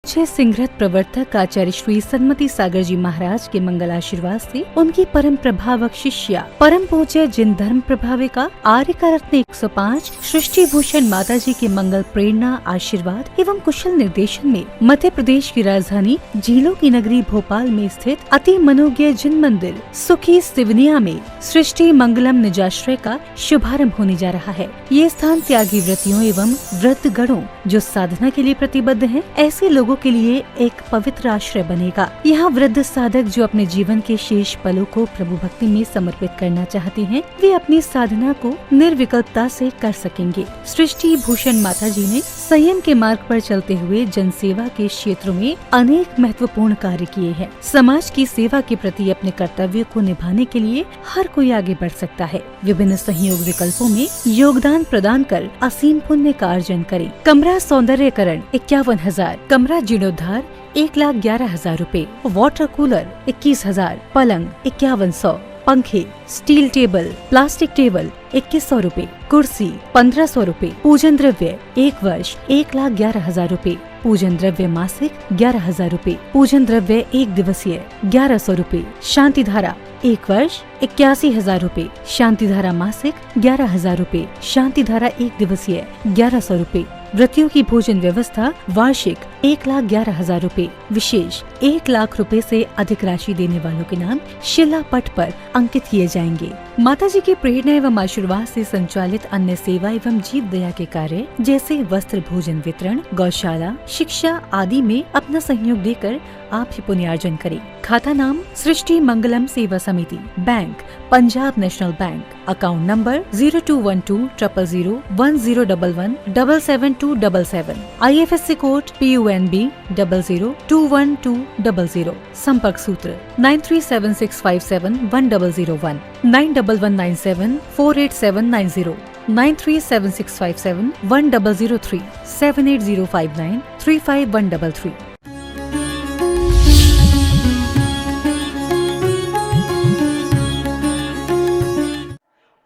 पूज्य सिंहरथ प्रवर्तक आचार्य श्री सन्मति सागर जी महाराज के मंगल आशीर्वाद से उनकी परम प्रभावक शिष्या परम पूज्य जिन धर्म प्रभाविका आर्य का रत्न 105 सृष्टि भूषण माता जी के मंगल प्रेरणा आशीर्वाद एवं कुशल निर्देशन में मध्य प्रदेश की राजधानी झीलों की नगरी भोपाल में स्थित अति मनोज्ञ जिन मंदिर सुखी सिवनिया में सृष्टि मंगलम निजाश्रय का शुभारंभ होने जा रहा है। ये स्थान त्यागी व्रतियों एवं व्रत गणों जो साधना के लिए प्रतिबद्ध हैं, ऐसे लोगों के लिए एक पवित्र आश्रय बनेगा। यहाँ वृद्ध साधक जो अपने जीवन के शेष पलों को प्रभु भक्ति में समर्पित करना चाहते हैं, वे अपनी साधना को निर्विकल्पता से कर सकेंगे। सृष्टि भूषण माता जी ने संयम के मार्ग पर चलते हुए जन सेवा के क्षेत्रों में अनेक महत्वपूर्ण कार्य किए हैं। समाज की सेवा के प्रति अपने कर्तव्य को निभाने के लिए हर कोई आगे बढ़ सकता है। विभिन्न सहयोग विकल्पों में योगदान प्रदान कर असीम पुण्य का अर्जन करें। कमरा सौंदर्यकरण 51,000, कमरा जीर्णोद्धार 1,11,000 रूपए, वाटर कूलर 21,000, पलंग 5100, पंखे, स्टील टेबल, प्लास्टिक टेबल 2100 रूपए, कुर्सी 1500 रूपए, पूजन द्रव्य 1 वर्ष 1,11,000 रूपए, पूजन द्रव्य मासिक 11,000 रूपए, पूजन द्रव्य 1 दिवसीय 1100 रूपए, शांति धारा 1 वर्ष 81,000 रूपए, शांति धारा मासिक 11,000 रूपए, शांति धारा 1 दिवसीय 1100 रूपए, व्रतियों की भोजन व्यवस्था वार्षिक 1,11,000 रूपए, विशेष 1 लाख रूपए से अधिक राशि देने वालों के नाम शिला पट पर अंकित किए जाएंगे। माता जी की प्रेरणा एवं आशीर्वाद से संचालित अन्य सेवा एवं जीव दया के कार्य जैसे वस्त्र भोजन वितरण, गौशाला, शिक्षा आदि में अपना सहयोग देकर आप ही पुण्यार्जन करें। खाता नाम सृष्टि मंगलम सेवा समिति, bank Punjab national bank, account number 0212001011777277, IFSC code PUNB 00212200, संपर्क सूत्र 9376571001, 9119748790, 9376571003, 78059 35133।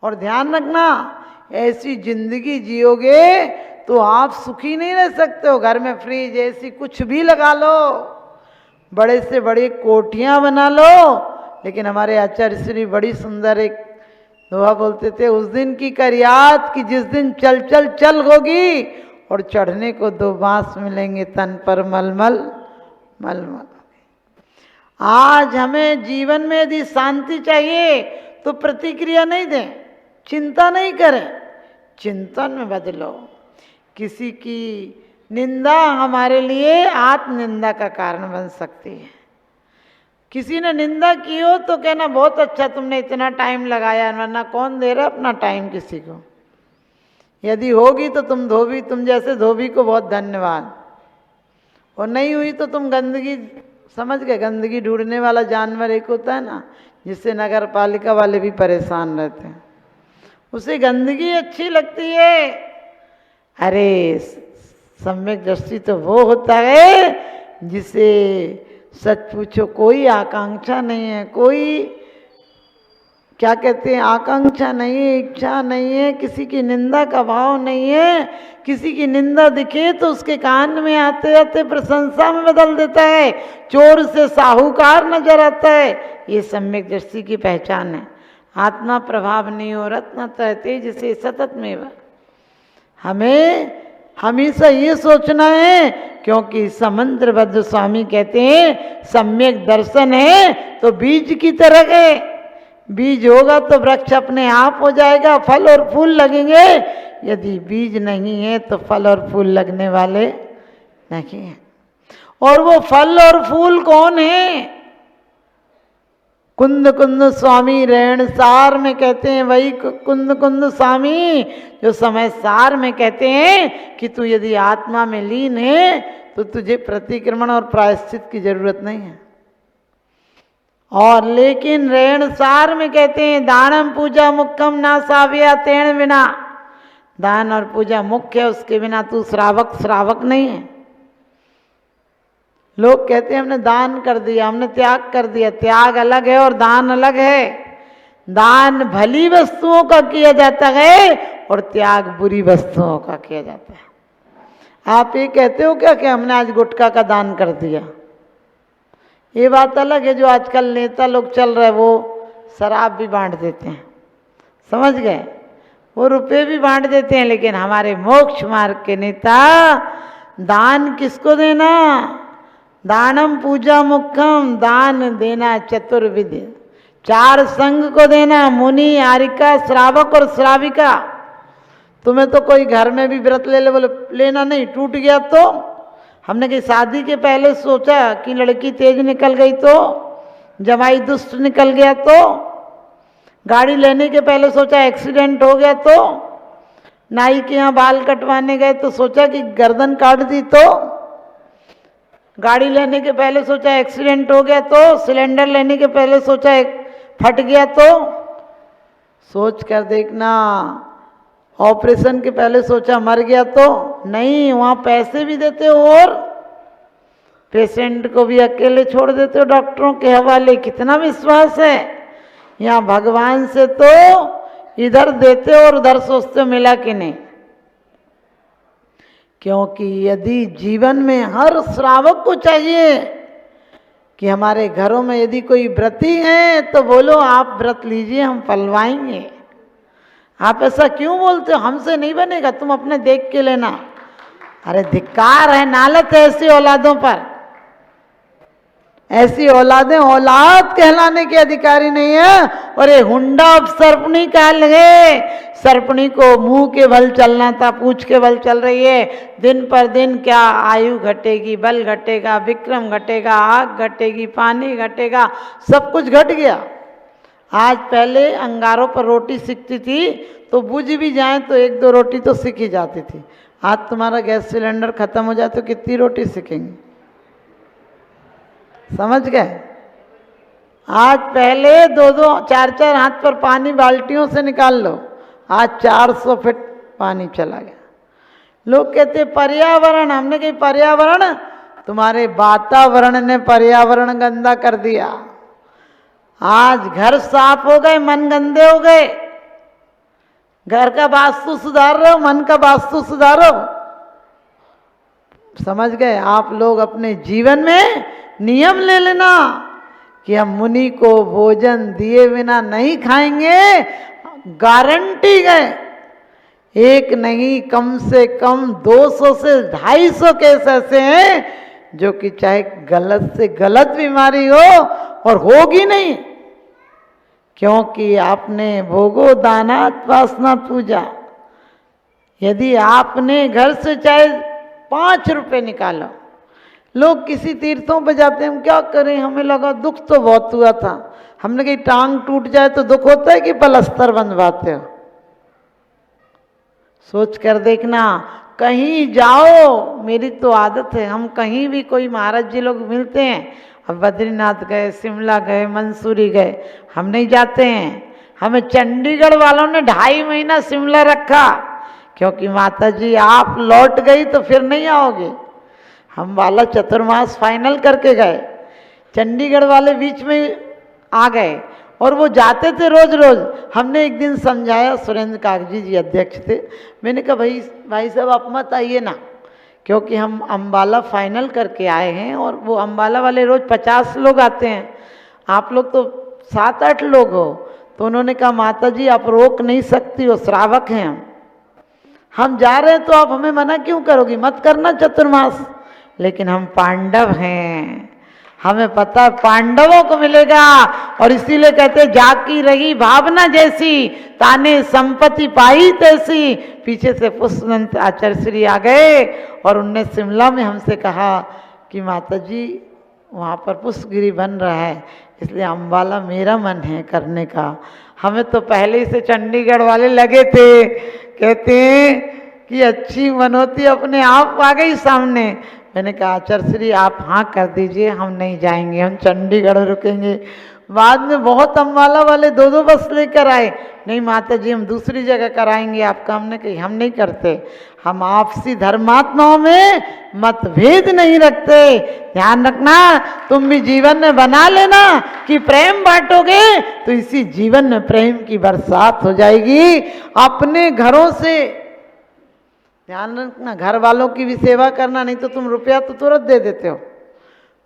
और ध्यान रखना, ऐसी जिंदगी जियोगे तो आप सुखी नहीं रह सकते हो। घर में फ्रिज ऐसी कुछ भी लगा लो, बड़े से बड़ी कोठियां बना लो, लेकिन हमारे आचार्य श्री बड़ी सुंदर एक दोहा बोलते थे, उस दिन की कर याद कि जिस दिन चल चल चल होगी और चढ़ने को 2 बांस मिलेंगे तन पर मलमल मलमल। आज हमें जीवन में यदि शांति चाहिए तो प्रतिक्रिया नहीं दें, चिंता नहीं करें, चिंतन में बदलो। किसी की निंदा हमारे लिए आत्मनिंदा का कारण बन सकती है। किसी ने निंदा की हो तो कहना बहुत अच्छा तुमने इतना टाइम लगाया, वरना कौन दे रहा अपना टाइम किसी को। यदि होगी तो तुम जैसे धोबी को बहुत धन्यवाद, और नहीं हुई तो तुम गंदगी समझ गए। गंदगी ढूंढने वाला जानवर एक होता है ना, जिससे नगर पालिका वाले भी परेशान रहते हैं, उसे गंदगी अच्छी लगती है। अरे सम्यक दृष्टि तो वो होता है जिसे सच पूछो कोई आकांक्षा नहीं है, कोई क्या कहते हैं आकांक्षा नहीं है, इच्छा नहीं है, किसी की निंदा का भाव नहीं है। किसी की निंदा दिखे तो उसके कान में आते आते प्रशंसा में बदल देता है, चोर से साहूकार नजर आता है। ये सम्यक दृष्टि की पहचान है। आत्मा प्रभाव नहीं हो रत्न तेज से सतत में। हमें हमेशा ये सोचना है, क्योंकि समंद्रभद्र स्वामी कहते हैं सम्यक दर्शन है तो बीज की तरह है। बीज होगा तो वृक्ष अपने आप हो जाएगा, फल और फूल लगेंगे। यदि बीज नहीं है तो फल और फूल लगने वाले नहीं हैं। और वो फल और फूल कौन है? कुंद कुंद स्वामी रेण सार में कहते हैं, वही कुंद कुंद स्वामी जो समय सार में कहते हैं कि तू यदि आत्मा में लीन है तो तुझे प्रतिक्रमण और प्रायश्चित की जरूरत नहीं है। और लेकिन रेण सार में कहते हैं दानम पूजा मुख्यम ना साव्या तेण बिना। दान और पूजा मुख्य है, उसके बिना तू श्रावक नहीं है। लोग कहते हैं हमने दान कर दिया, हमने त्याग कर दिया। त्याग अलग है और दान अलग है। दान भली वस्तुओं का किया जाता है और त्याग बुरी वस्तुओं का किया जाता है। आप ये कहते हो क्या कि हमने आज गुटखा का दान कर दिया? ये बात अलग है। जो आजकल नेता लोग चल रहे वो शराब भी बांट देते हैं, समझ गए, वो रुपए भी बांट देते हैं। लेकिन हमारे मोक्ष मार्ग के नेता दान किसको देना? दानम पूजा मुखम, दान देना चतुर्विध, 4 संघ को देना, मुनि, आरिका, श्रावक और श्राविका। तुम्हें तो कोई घर में भी व्रत ले ले, बोले लेना नहीं, टूट गया तो? हमने कहीं शादी के पहले सोचा कि लड़की तेज निकल गई तो, जवाई दुष्ट निकल गया तो, गाड़ी लेने के पहले सोचा एक्सीडेंट हो गया तो, नाई के यहाँ बाल कटवाने गए तो सोचा कि गर्दन काट दी तो, गाड़ी लेने के पहले सोचा एक्सीडेंट हो गया तो, सिलेंडर लेने के पहले सोचा फट गया तो। सोच कर देखना, ऑपरेशन के पहले सोचा मर गया तो नहीं, वहाँ पैसे भी देते हो और पेशेंट को भी अकेले छोड़ देते हो डॉक्टरों के हवाले। कितना विश्वास है! यहाँ भगवान से तो इधर देते हो और उधर सोचते हो मिला कि नहीं। क्योंकि यदि जीवन में हर श्रावक को चाहिए कि हमारे घरों में यदि कोई व्रती है तो बोलो आप व्रत लीजिए, हम पलवाएंगे। आप ऐसा क्यों बोलते हो? हमसे नहीं बनेगा, तुम अपने देख के लेना। अरे धिक्कार है, नालत है ऐसी औलादों पर। ऐसी औलादें औलाद कहलाने के अधिकारी नहीं है। और ये हुंडा अब सर्पणी का लगे। सर्पणी को मुंह के बल चलना था, पूछ के बल चल रही है। दिन पर दिन क्या आयु घटेगी, बल घटेगा, विक्रम घटेगा, आग घटेगी, पानी घटेगा, सब कुछ घट गया। आज पहले अंगारों पर रोटी सिकती थी तो बुझ भी जाए तो 1-2 रोटी तो सिकी जाती थी। आज तुम्हारा गैस सिलेंडर खत्म हो जाए तो कितनी रोटी सिकेंगी? समझ गए? आज पहले 2-2 4-4 हाथ पर पानी बाल्टियों से निकाल लो, आज 400 फीट पानी चला गया। लोग कहते पर्यावरण, हमने कही पर्यावरण, तुम्हारे वातावरण ने पर्यावरण गंदा कर दिया। आज घर साफ हो गए, मन गंदे हो गए। घर का वास्तु सुधार रहे हो, मन का वास्तु सुधारो। समझ गए? आप लोग अपने जीवन में नियम ले लेना कि हम मुनि को भोजन दिए बिना नहीं खाएंगे। गारंटी गए, एक नहीं कम से कम 200 से 250 केस ऐसे हैं जो कि चाहे गलत से गलत बीमारी हो और होगी नहीं, क्योंकि आपने भोगो दानात वासना पूजा। यदि आपने घर से चाहे 5 रुपए निकालो, लोग किसी तीर्थों पे जाते हैं, हम क्या करें, हमें लगा दुख तो बहुत हुआ था। हमने कही टांग टूट जाए तो दुख होता है कि पलस्तर बंधवाते हो? सोच कर देखना। कहीं जाओ, मेरी तो आदत है, हम कहीं भी कोई महाराज जी लोग मिलते हैं, अब बद्रीनाथ गए, शिमला गए, मंसूरी गए, हम नहीं जाते हैं। हमें चंडीगढ़ वालों ने 2.5 महीना शिमला रखा, क्योंकि माता जी आप लौट गई तो फिर नहीं आओगे। हम वाला चतुर्मास फाइनल करके गए, चंडीगढ़ वाले बीच में आ गए और वो जाते थे रोज रोज। हमने एक दिन समझाया, सुरेंद्र कागजी जी अध्यक्ष थे, मैंने कहा भाई साहब आप मत आइए ना, क्योंकि हम अम्बाला फाइनल करके आए हैं और वो अम्बाला वाले रोज 50 लोग आते हैं, आप लोग तो 7-8 लोग हो। तो उन्होंने कहा माता जी आप रोक नहीं सकती हो, श्रावक हैं हम जा रहे हैं तो आप हमें मना क्यों करोगी, मत करना चतुर्मास। लेकिन हम पांडव हैं, हमें पता पांडवों को मिलेगा, और इसीलिए कहते जाकी रही भावना जैसी, ताने संपत्ति पाई तैसी। पीछे से पुष्पदंत आचार्य श्री आ गए और उनने शिमला में हमसे कहा कि माता जी वहाँ पर पुष्पगिरी बन रहा है, इसलिए अम्बाला मेरा मन है करने का। हमें तो पहले ही से चंडीगढ़ वाले लगे थे, कहते हैं कि अच्छी मनोती अपने आप आ गई सामने। मैंने कहा आचार्य श्री आप हाँ कर दीजिए, हम नहीं जाएंगे, हम चंडीगढ़ रुकेंगे। बाद में बहुत अम्बाला वाले 2-2 बस लेकर आए, नहीं माता जी हम दूसरी जगह कराएंगे आपका। हमने कही हम नहीं करते, हम आपसी धर्मात्माओं में मतभेद नहीं रखते। ध्यान रखना, तुम भी जीवन में बना लेना कि प्रेम बांटोगे तो इसी जीवन में प्रेम की बरसात हो जाएगी। अपने घरों से ध्यान रखना, घर वालों की भी सेवा करना, नहीं तो तुम रुपया तो तुरंत दे देते हो।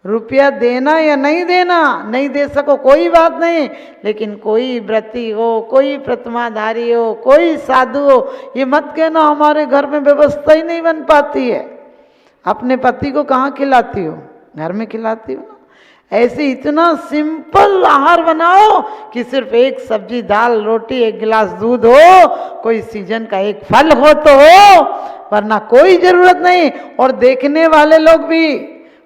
रुपया देना या नहीं देना, नहीं दे सको कोई बात नहीं, लेकिन कोई व्रती हो, कोई प्रतिमाधारी हो, कोई साधु हो, ये मत कहना हमारे घर में व्यवस्था ही नहीं बन पाती है। अपने पति को कहाँ खिलाती हो? घर में खिलाती हो ना। ऐसे इतना सिंपल आहार बनाओ कि सिर्फ एक सब्जी, दाल, रोटी, एक गिलास दूध हो, कोई सीजन का एक फल हो तो हो, वरना कोई जरूरत नहीं। और देखने वाले लोग भी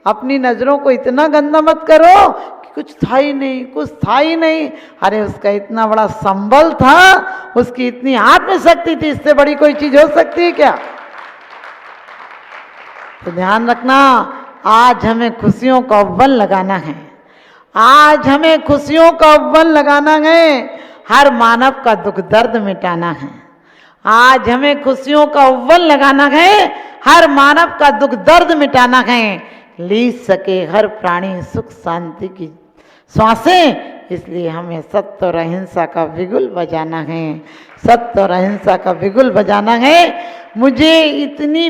अपनी नजरों को इतना गंदा मत करो कि कुछ था ही नहीं, कुछ था ही नहीं। अरे उसका इतना बड़ा संबल था, उसकी इतनी आत्मशक्ति थी, इससे बड़ी कोई चीज हो सकती है क्या? तो ध्यान रखना, आज हमें खुशियों का अव्वल लगाना है। आज हमें खुशियों का अव्वल लगाना है, हर मानव का दुख दर्द मिटाना है। आज हमें खुशियों का अव्वल लगाना है, हर मानव का दुख दर्द मिटाना है। ली सके हर प्राणी सुख शांति की श्वासें, इसलिए हमें सत्य और अहिंसा का बिगुल बजाना है। सत्य और अहिंसा का बिगुल बजाना है। मुझे इतनी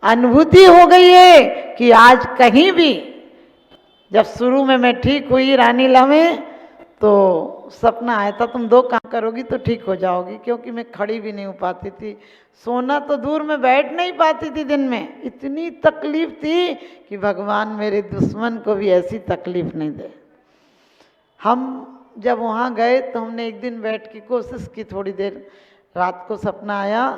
अनुभूति हो गई है कि आज कहीं भी, जब शुरू में मैं ठीक हुई रानीला में, तो सपना आया था तुम 2 काम करोगी तो ठीक हो जाओगी, क्योंकि मैं खड़ी भी नहीं हो पाती थी, सोना तो दूर में बैठ नहीं पाती थी। दिन में इतनी तकलीफ थी कि भगवान मेरे दुश्मन को भी ऐसी तकलीफ नहीं दे। हम जब वहाँ गए तो हमने एक दिन बैठ की कोशिश की, थोड़ी देर रात को सपना आया।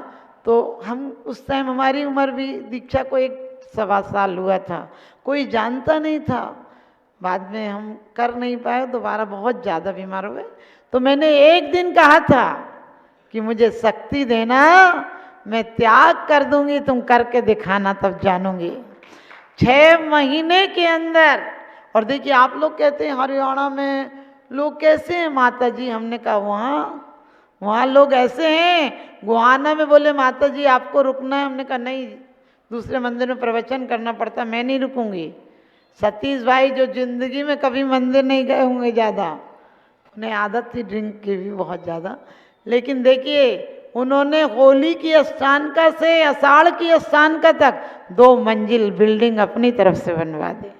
तो हम उस टाइम, हमारी उम्र भी दीक्षा को 1-1.25 साल हुआ था, कोई जानता नहीं था। बाद में हम कर नहीं पाए, दोबारा बहुत ज़्यादा बीमार हुए। तो मैंने एक दिन कहा था कि मुझे शक्ति देना, मैं त्याग कर दूंगी, तुम करके दिखाना तब जानूंगी। 6 महीने के अंदर। और देखिए, आप लोग कहते हैं हरियाणा में लोग कैसे हैं माता जी, हमने कहा वहाँ लोग ऐसे हैं। गुहाना में बोले माता जी आपको रुकना है, हमने कहा नहीं, दूसरे मंदिर में प्रवचन करना पड़ता, मैं नहीं रुकूंगी। सतीश भाई जो जिंदगी में कभी मंदिर नहीं गए होंगे ज़्यादा, उन्हें आदत थी ड्रिंक की भी बहुत ज़्यादा, लेकिन देखिए उन्होंने होली की स्थानका से आषाढ़ की स्थानका तक 2 मंजिल बिल्डिंग अपनी तरफ से बनवा दी।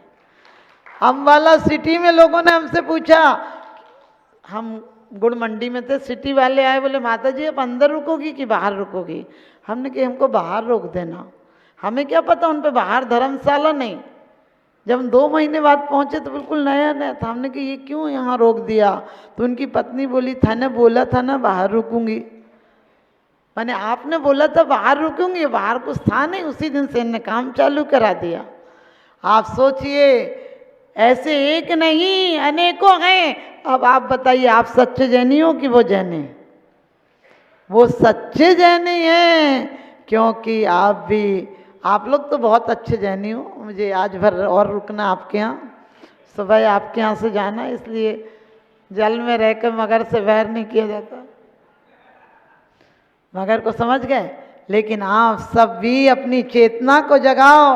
अम्बाला सिटी में लोगों ने हमसे पूछा, हम गुड़ मंडी में थे, सिटी वाले आए, बोले माता जी आप अंदर रुकोगी कि बाहर रुकोगी? हमने कहा हमको बाहर रोक देना। हमें क्या पता उन पे बाहर धर्मशाला नहीं। जब हम 2 महीने बाद पहुंचे तो बिल्कुल नया नया था। हमने कहा ये क्यों यहाँ रोक दिया? तो उनकी पत्नी बोली था ना, बोला था ना बाहर रुकूंगी। मैंने आपने बोला था बाहर रुकूंगी, बाहर कुछ था नहीं। उसी दिन से इन्हें काम चालू करा दिया। आप सोचिए, ऐसे एक नहीं अनेकों हैं। अब आप बताइए, आप सच्चे जैनी हो कि वो जैनी? वो सच्चे जैनी हैं, क्योंकि आप लोग तो बहुत अच्छे जैनी हो। मुझे आज भर और रुकना आपके यहाँ, सुबह आपके यहाँ से जाना, इसलिए जल में रहकर मगर से वैर नहीं किया जाता। मगर को समझ गए। लेकिन आप सब भी अपनी चेतना को जगाओ,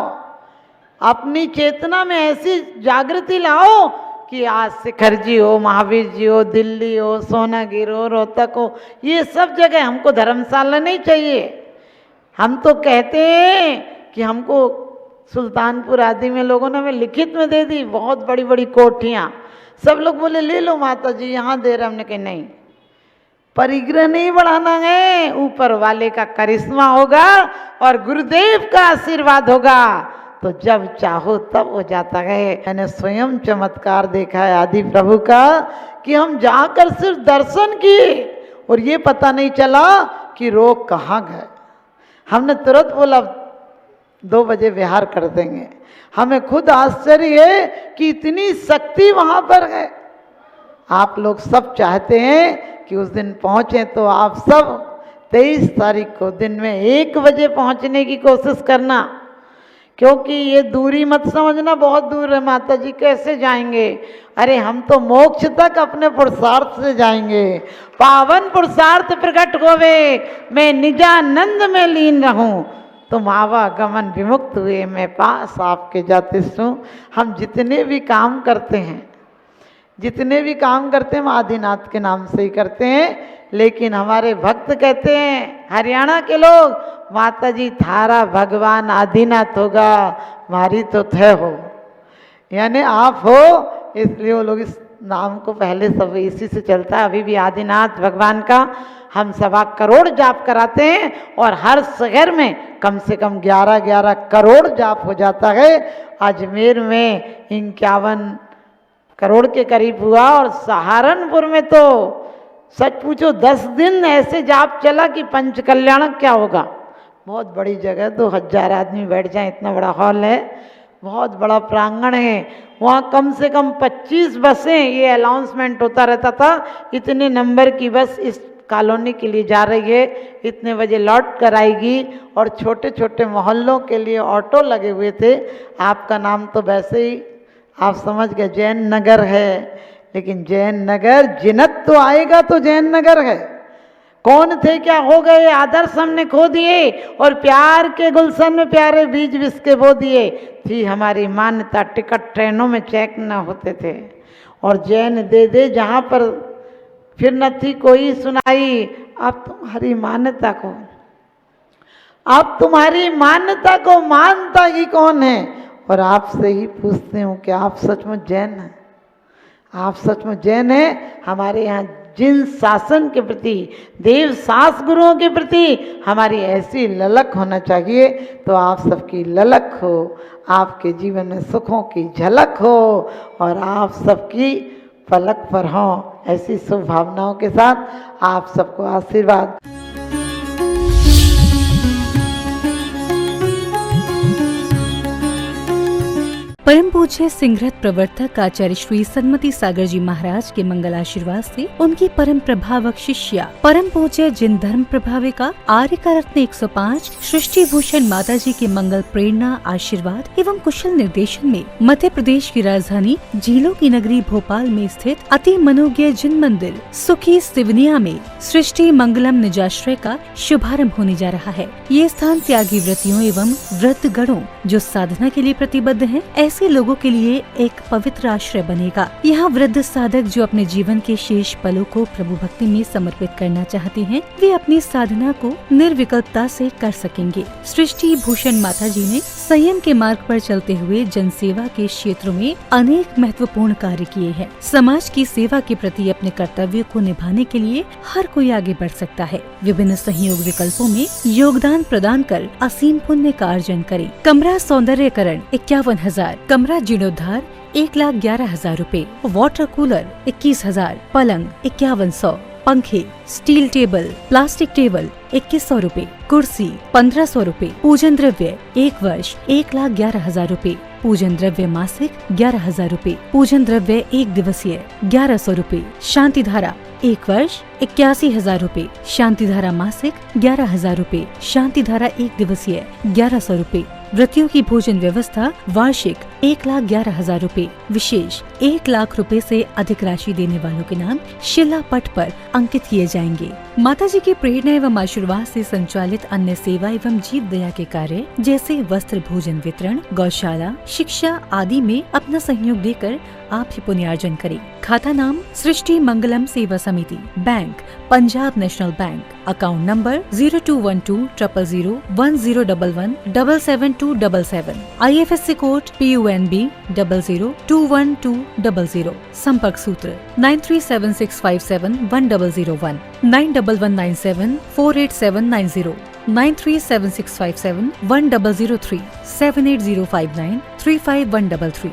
अपनी चेतना में ऐसी जागृति लाओ कि आज शिखर जी हो, महावीर जी हो, दिल्ली हो, सोनागिर हो, रोहतक हो, ये सब जगह हमको धर्मशाला नहीं चाहिए। हम तो कहते हैं कि हमको सुल्तानपुर आदि में लोगों ने हमें लिखित में दे दी बहुत बड़ी बड़ी कोठियाँ। सब लोग बोले ले लो माता जी, यहाँ दे रहे। हमने कहा नहीं, परिग्रह नहीं बढ़ाना है, ऊपर वाले का करिश्मा होगा और गुरुदेव का आशीर्वाद होगा, तो जब चाहो तब हो जाता है। मैंने स्वयं चमत्कार देखा है आदि प्रभु का कि हम जाकर सिर्फ दर्शन किए और ये पता नहीं चला कि रोग कहाँ गए। हमने तुरंत बोला 2 बजे विहार कर देंगे। हमें खुद आश्चर्य है कि इतनी शक्ति वहाँ पर है। आप लोग सब चाहते हैं कि उस दिन पहुँचे, तो आप सब 23 तारीख को दिन में 1 बजे पहुँचने की कोशिश करना, क्योंकि ये दूरी मत समझना बहुत दूर है। माता जी कैसे जाएंगे? अरे हम तो मोक्ष तक अपने पुरुषार्थ से जाएंगे। पावन पुरुषार्थ प्रकट होवे, मैं निजानंद में लीन रहूं, तुम आवागमन विमुक्त हुए, मैं पास आपके जाते सू। हम जितने भी काम करते हैं, जितने भी काम करते हैं हम आदिनाथ के नाम से ही करते हैं। लेकिन हमारे भक्त कहते हैं हरियाणा के लोग, माता जी थारा भगवान आदिनाथ होगा, हमारी तो थे हो, यानी आप हो, इसलिए वो लोग इस नाम को पहले सब इसी से चलता है। अभी भी आदिनाथ भगवान का हम 1.25 करोड़ जाप कराते हैं और हर शहर में कम से कम 11-11 करोड़ जाप हो जाता है। अजमेर में 51 करोड़ के करीब हुआ और सहारनपुर में तो सच पूछो 10 दिन ऐसे जाप चला कि पंच कल्याण क्या होगा। बहुत बड़ी जगह, 2000 आदमी बैठ जाए इतना बड़ा हॉल है, बहुत बड़ा प्रांगण है। वहाँ कम से कम 25 बसें, ये अनाउंसमेंट होता रहता था, इतने नंबर की बस इस कॉलोनी के लिए जा रही है, इतने बजे लौट कर आएगी। और छोटे छोटे मोहल्लों के लिए ऑटो लगे हुए थे। आपका नाम तो वैसे ही आप समझ गए जैन नगर है, लेकिन जैन नगर जिन्नत तो आएगा तो जैन नगर है। कौन थे, क्या हो गए, आदर्श हमने खो दिए और प्यार के गुलशन में प्यारे बीज बिसके बो दिए। थी हमारी मान्यता, टिकट ट्रेनों में चेक न होते थे और जैन दे दे जहाँ पर फिर न थी कोई सुनाई। अब तुम्हारी मान्यता को, अब तुम्हारी मान्यता को मानता ही कौन है। और आपसे ही पूछते हूँ कि आप सचमुच जैन हैं, आप सचमुच जैन हैं। हमारे यहाँ जिन शासन के प्रति, देव सास गुरुओं के प्रति हमारी ऐसी ललक होना चाहिए, तो आप सबकी ललक हो, आपके जीवन में सुखों की झलक हो और आप सबकी पलक पर हो। ऐसी शुभ भावनाओं के साथ आप सबको आशीर्वाद। परम पूज्य सिंहरथ प्रवर्तक आचार्य श्री सन्मति सागर जी महाराज के मंगल आशीर्वाद से उनकी परम प्रभावक शिष्या परम पूज्य जिन धर्म प्रभाविका आर्यका रत्न 105 सृष्टि भूषण माता जी के मंगल प्रेरणा, आशीर्वाद एवं कुशल निर्देशन में मध्य प्रदेश की राजधानी झीलों की नगरी भोपाल में स्थित अति मनोज्ञ जिन मंदिर सुखी सिवनिया में सृष्टि मंगलम निजाश्रय का शुभारंभ होने जा रहा है। ये स्थान त्यागी व्रतियों एवं व्रत गणों जो साधना के लिए प्रतिबद्ध हैं, ऐसे लोगों के लिए एक पवित्र आश्रय बनेगा। यहाँ वृद्ध साधक जो अपने जीवन के शेष पलों को प्रभु भक्ति में समर्पित करना चाहते हैं, वे अपनी साधना को निर्विकल्पता से कर सकेंगे। सृष्टि भूषण माता जी ने संयम के मार्ग पर चलते हुए जनसेवा के क्षेत्रों में अनेक महत्वपूर्ण कार्य किए हैं। समाज की सेवा के प्रति अपने कर्तव्य को निभाने के लिए हर कोई आगे बढ़ सकता है। विभिन्न सहयोग विकल्पों में योगदान प्रदान कर असीम पुण्य का अर्जन करे। कमरा सौंदर्यकरण 51,000, कमरा जीर्णोद्धार 1,11,000 रूपए, वाटर कूलर 21,000, पलंग 5100, पंखे, स्टील टेबल, प्लास्टिक टेबल 2100 रूपए, कुर्सी 1500 रूपए, पूजन द्रव्य 1 वर्ष 1,11,000 रूपए, पूजन द्रव्य मासिक 11,000 रूपए, पूजन द्रव्य 1 दिवसीय 1100 रूपए, शांति धारा 1 वर्ष 81,000 रूपए, शांति धारा मासिक 11,000 रूपए, शांति धारा 1 दिवसीय 1100 रूपए। व्रतियों की भोजन व्यवस्था वार्षिक 1,11,000 रूपए, विशेष 1 लाख रूपए से अधिक राशि देने वालों के नाम शिला पट पर अंकित किए जाएंगे। माता जी की प्रेरणा एवं आशीर्वाद से संचालित अन्य सेवा एवं जीव दया के कार्य जैसे वस्त्र भोजन वितरण, गौशाला, शिक्षा आदि में अपना सहयोग देकर आप ही पुण्यार्जन करें। खाता नाम सृष्टि मंगलम सेवा समिति, bank Punjab national bank, account number 0212001011777277, IFSC code PUNB 00212200, संपर्क सूत्र 9376571001, 9119748790, 9376571003, 7805935133।